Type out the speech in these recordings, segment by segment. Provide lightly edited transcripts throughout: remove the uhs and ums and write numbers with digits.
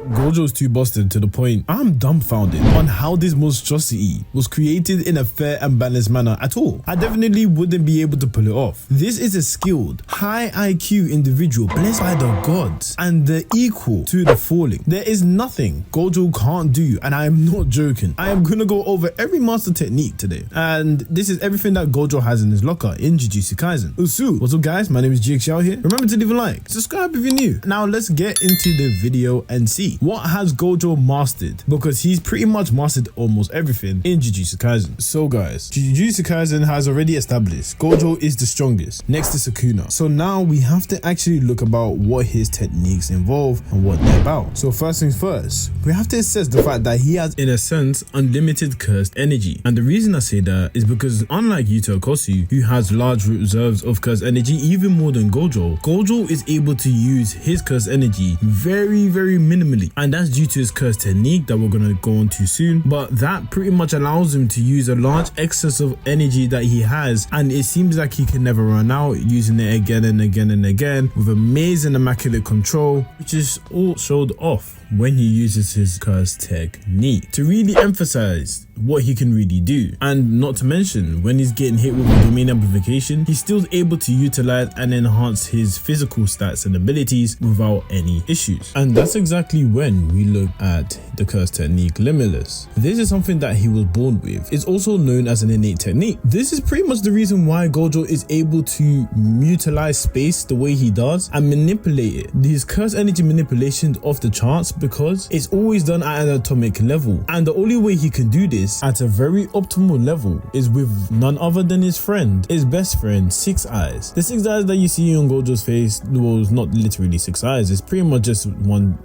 Gojo's too busted to the point I'm dumbfounded on how this monstrosity was created in a fair and balanced manner at all. I definitely wouldn't be able to pull it off. This is a skilled, high IQ individual blessed by the gods and the equal to the falling. There is nothing Gojo can't do, and I am not joking. I am gonna go over every master technique today, and this is everything that Gojo has in his locker in Jujutsu Kaisen. Usu, what's up guys? My name is GXL here. Remember to leave a like, subscribe if you're new. Now let's get into the video and see what has Gojo mastered, because he's pretty much mastered almost everything in Jujutsu Kaisen. So guys, Jujutsu Kaisen has already established Gojo is the strongest next to Sukuna. So now we have to actually look about what his techniques involve and what they're about. So first things first, we have to assess the fact that he has, in a sense, unlimited cursed energy. And the reason I say that is because unlike Yuta Okosu, who has large reserves of cursed energy, even more than Gojo, Gojo is able to use his cursed energy very minimally, and that's due to his cursed technique that we're gonna go on to soon. But that pretty much allows him to use a large excess of energy that he has, and it seems like he can never run out, using it again and again and again with amazing immaculate control, which is all showed off when he uses his cursed technique to really emphasize what he can really do. And not to mention, when he's getting hit with a domain amplification, he's still able to utilize and enhance his physical stats and abilities without any issues. And that's exactly when we look at the cursed technique Limitless. This is something that he was born with. It's also known as an innate technique. This is pretty much the reason why Gojo is able to utilize space the way he does and manipulate it. His cursed energy manipulation off the charts, because it's always done at an atomic level, and the only way he can do this at a very optimal level is with none other than his friend, his best friend, Six Eyes. The 6 eyes that you see on Gojo's face was not literally 6 eyes, it's pretty much just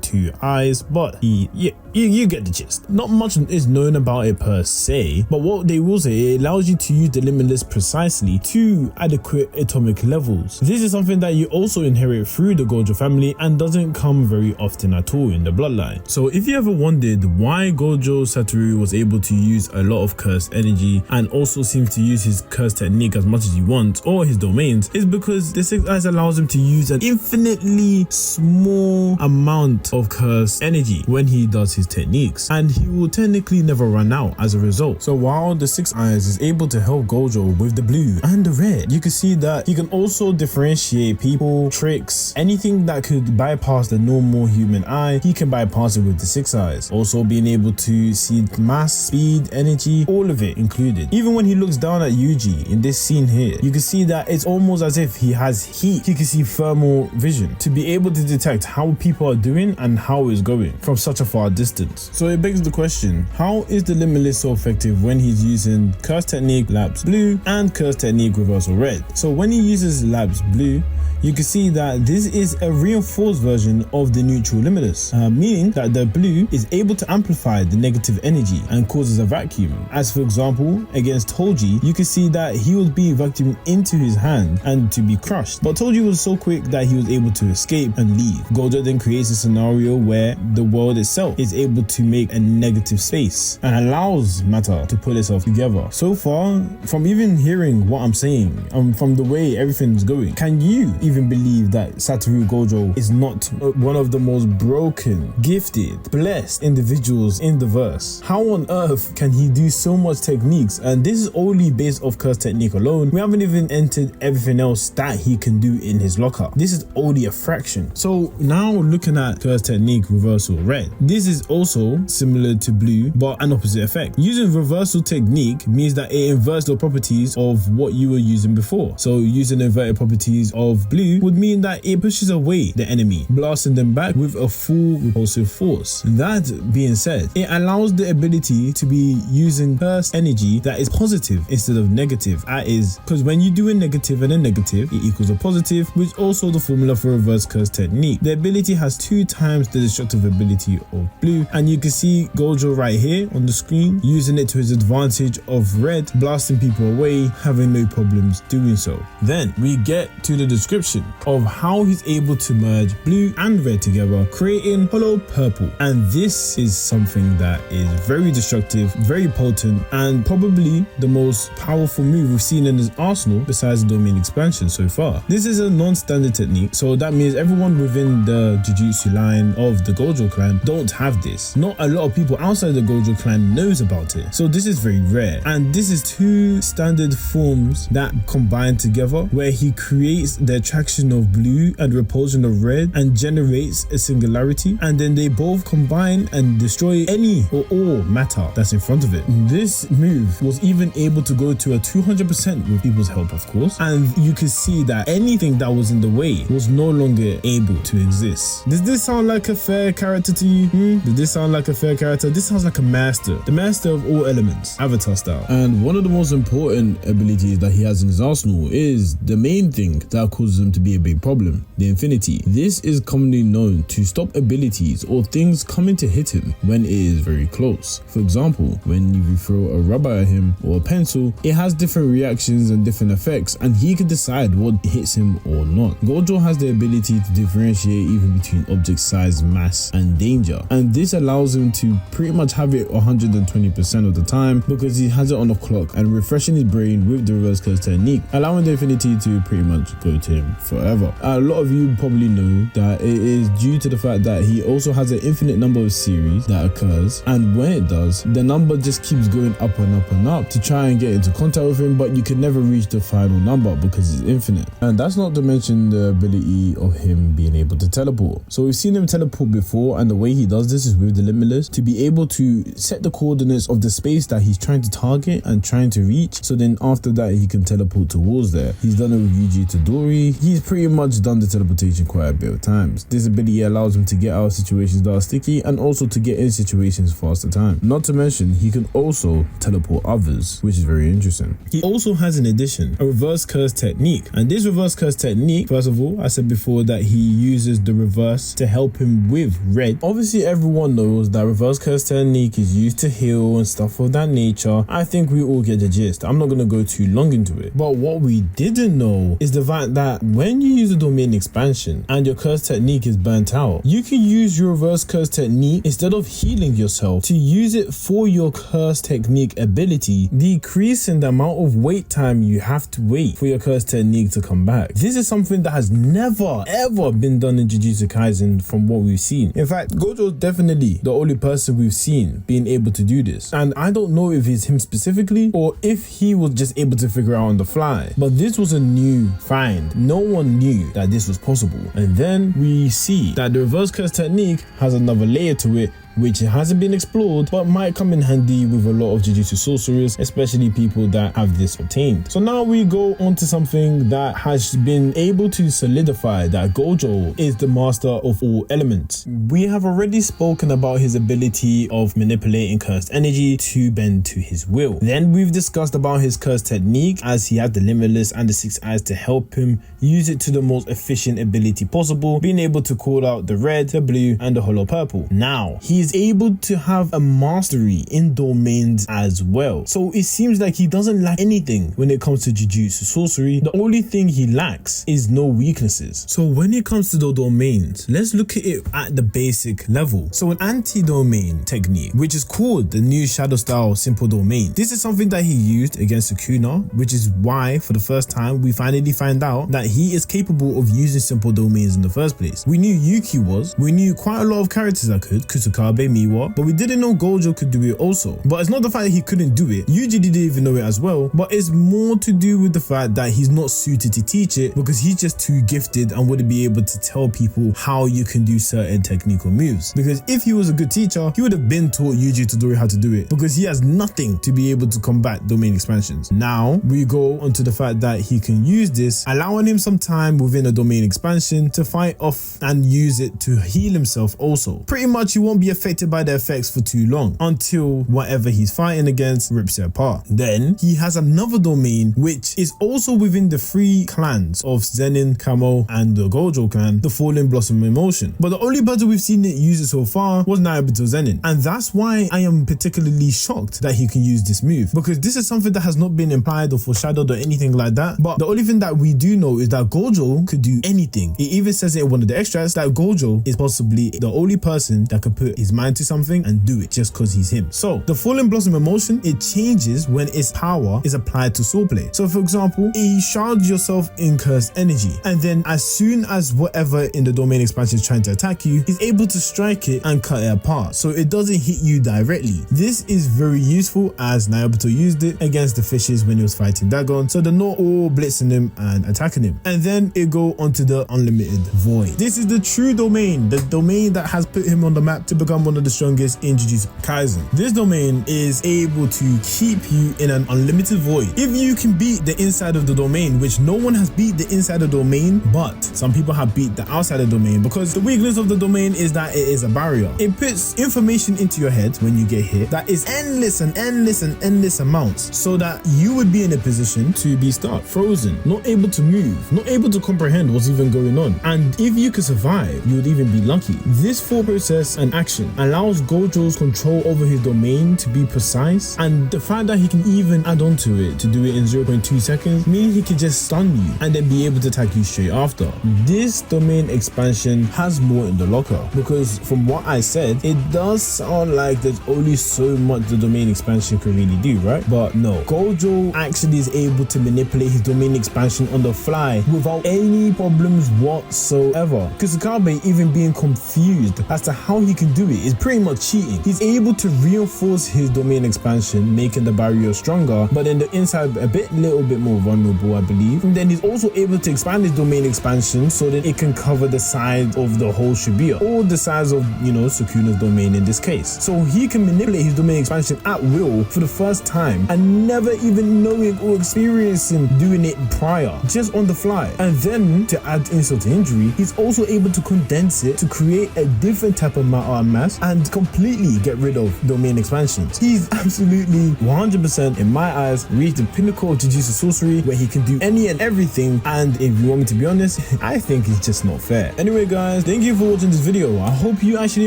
2 eyes, but you get the gist. Not much is known about it per se, but what they will say, it allows you to use the Limitless precisely to adequate atomic levels. This is something that you also inherit through the Gojo family and doesn't come very often at all in the bloodline. So if you ever wondered why Gojo Satoru was able to use a lot of cursed energy and also seems to use his cursed technique as much as he wants, or his domains, is because the 6 eyes allows him to use an infinitely small amount of cursed energy when he does his techniques, and he will technically never run out as a result. So while the 6 eyes is able to help Gojo with the blue and the red, you can see that he can also differentiate people, tricks, anything that could bypass the normal human eye, he can bypass it with the 6 eyes. Also being able to see mass, speed, energy, all of it included. Even when he looks down at Yuji in this scene here, you can see that it's almost as if he has heat. He can see thermal vision to be able to detect how people are doing and how it's going from such a far distance. So it begs the question, how is the Limitless so effective when he's using Curse Technique Labs Blue and Curse Technique Reversal Red? So when he uses Labs Blue, you can see that this is a reinforced version of the neutral Limitless, meaning that the blue is able to amplify the negative energy and causes a vacuum. As for example, against Toji, you can see that he was being vacuumed into his hand and to be crushed, but Toji was so quick that he was able to escape and leave. Gojo then creates a scenario where the world itself is able to make a negative space and allows matter to pull itself together. So far, from even hearing what I'm saying, from the way everything's going, can you even believe that Satoru Gojo is not one of the most broken, gifted, blessed individuals in the verse? How on earth can he do so much techniques? And this is only based off curse technique alone. We haven't even entered everything else that he can do in his locker. This is only a fraction. So now looking at curse technique reversal red, this is also similar to blue but an opposite effect. Using reversal technique means that it inverts the properties of what you were using before. So using inverted properties of blue would mean that it pushes away the enemy, blasting them back with a full repulsive force. That being said, it allows the ability to be using curse energy that is positive instead of negative. That is because when you do a negative and a negative, it equals a positive, which is also the formula for reverse curse technique. The ability has 2 times the destructive ability of blue, and you can see Gojo right here on the screen using it to his advantage of red, blasting people away, having no problems doing so. Then we get to the description of how he's able to merge blue and red together, creating hollow purple. And this is something that is very destructive, very potent, and probably the most powerful move we've seen in his arsenal besides the domain expansion so far. This is a non-standard technique, so that means everyone within the Jujutsu line of the Gojo clan don't have this. Not a lot of people outside the Gojo clan knows about it. So this is very rare. And this is two standard forms that combine together, where he creates the attraction of blue and repulsion of red and generates a singularity, and then they both combine and destroy any or all matter that's in front of it. This move was even able to go to a 200% with people's help, of course, and you can see that anything that was in the way was no longer able to exist. Does this sound like a fair character to you? Does this sound like a fair character? This sounds like a master, the master of all elements, Avatar style. And one of the most important abilities that he has in his arsenal is the main thing that causes him to be a big problem, the infinity. This is commonly known to stop abilities or things coming to hit him when it is very close. For example, when you throw a rubber at him or a pencil, it has different reactions and different effects, and he can decide what hits him or not. Gojo has the ability to differentiate even between object size, mass, and danger, and this allows him to pretty much have it 120% of the time because he has it on the clock and refreshing his brain with the reverse curse technique, allowing the infinity to pretty much go to him forever. A lot of you probably know that it is due to the fact that he also has an infinite number of series that occurs, and when it does, the number just keeps going up and up and up to try and get into contact with him, but you can never reach the final number because it's infinite. And that's not to mention the ability of him being able to teleport. So we've seen him teleport before, and the way he does this is with the Limitless, to be able to set the coordinates of the space that he's trying to target and trying to reach, so then after that he can teleport towards there. He's done it with Jujutsu Kaisen. He's pretty much done the teleportation quite a bit of times. This ability allows him to get out of situations that are sticky and also to get in situations faster time. Not to mention, he can also teleport others, which is very interesting. He also has, in addition, a reverse curse technique, and this reverse curse technique, first of all, I said before that he uses the reverse to help him with red. Obviously everyone knows that reverse curse technique is used to heal and stuff of that nature. I think we all get the gist. I'm not going to go too long into it, but what we didn't know is the fact that when you use a domain expansion and your curse technique is burnt out, you can use your reverse curse technique instead of healing yourself to use it for your curse technique ability, decreasing the amount of wait time you have to wait for your curse technique to come back. This is something that has never ever been done in Jujutsu Kaisen from what we've seen. In fact, Gojo is definitely the only person we've seen being able to do this, and I don't know if it's him specifically or if he was just able to figure out on the fly, but this was a new find. No one knew that this was possible, and then we see that the reverse curse technique has another layer to it which hasn't been explored but might come in handy with a lot of Jujutsu sorcerers, especially people that have this obtained. So now we go on to something that has been able to solidify that Gojo is the master of all elements. We have already spoken about his ability of manipulating cursed energy to bend to his will. Then we've discussed about his curse technique, as he had the Limitless and the 6 eyes to help him use it to the most efficient ability possible, being able to call out the red, the blue, and the hollow purple. Now he is able to have a mastery in domains as well, so it seems like he doesn't lack anything when it comes to Jujutsu sorcery. The only thing he lacks is no weaknesses. So when it comes to the domains, let's look at it at the basic level. So an anti-domain technique, which is called the new shadow style simple domain. This is something that he used against Sukuna, which is why for the first time we finally find out that he is capable of using simple domains in the first place. We knew Yuki was, we knew quite a lot of characters that could, Kusakabe, Miwa, but we didn't know Gojo could do it also. But it's not the fact that he couldn't do it, Yuji didn't even know it as well, but it's more to do with the fact that he's not suited to teach it because he's just too gifted and wouldn't be able to tell people how you can do certain technical moves. Because if he was a good teacher, he would have been taught Yuji Todori how to do it, because he has nothing to be able to combat domain expansions. Now we go onto the fact that he can use this, allowing him some time within a domain expansion to fight off and use it to heal himself also. Pretty much he won't be affected by the effects for too long until whatever he's fighting against rips it apart. Then he has another domain which is also within the 3 clans of Zenin, Kamo, and the Gojo clan, the Fallen Blossom Emotion. But the only person we've seen it use it so far was Naruto Zenin, and that's why I am particularly shocked that he can use this move, because this is something that has not been implied or foreshadowed or anything like that. But the only thing that we do know is that Gojo could do anything. It even says it in one of the extracts that Gojo is possibly the only person that could put his his mind to something and do it just because he's him. So the Falling Blossom emotion, it changes when its power is applied to swordplay. So for example, you charge yourself in cursed energy, and then as soon as whatever in the domain expansion is trying to attack you, he's able to strike it and cut it apart, so it doesn't hit you directly. This is very useful as Naobito used it against the fishes when he was fighting Dagon, so they're not all blitzing him and attacking him. And then it go onto the unlimited void. This is the true domain, the domain that has put him on the map to become one of the strongest in Jujutsu Kaisen. This domain is able to keep you in an unlimited void. If you can beat the inside of the domain, which no one has beat the inside of the domain, but some people have beat the outside of the domain, because the weakness of the domain is that it is a barrier. It puts information into your head when you get hit that is endless and endless and endless amounts, so that you would be in a position to be stuck, frozen, not able to move, not able to comprehend what's even going on. And if you could survive, you would even be lucky. This thought process and action allows Gojo's control over his domain to be precise, and the fact that he can even add on to it to do it in 0.2 seconds means he can just stun you and then be able to attack you straight after. This domain expansion has more in the locker, because from what I said, it does sound like there's only so much the domain expansion can really do, right? But no, Gojo actually is able to manipulate his domain expansion on the fly without any problems whatsoever. Kusakabe even being confused as to how he can do it is pretty much cheating. He's able to reinforce his domain expansion, making the barrier stronger, but then the inside a little bit more vulnerable, I believe. And then he's also able to expand his domain expansion so that it can cover the side of the whole Shibuya, or the size of, you know, Sukuna's domain in this case. So he can manipulate his domain expansion at will for the first time and never even knowing or experiencing doing it prior, just on the fly. And then to add insult to injury, he's also able to condense it to create a different type of mass and completely get rid of domain expansions. He's absolutely 100% in my eyes reached the pinnacle of Jujutsu sorcery, where he can do any and everything. And if you want me to be honest, I think it's just not fair. Anyway guys, thank you for watching this video. I hope you actually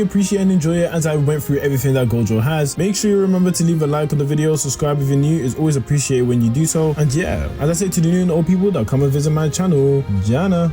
appreciate and enjoy it as I went through everything that Gojo has. Make sure you remember to leave a like on the video, subscribe if you're new, it's always appreciated when you do so. And yeah, as I say to the new and old people that come and visit my channel, Jana.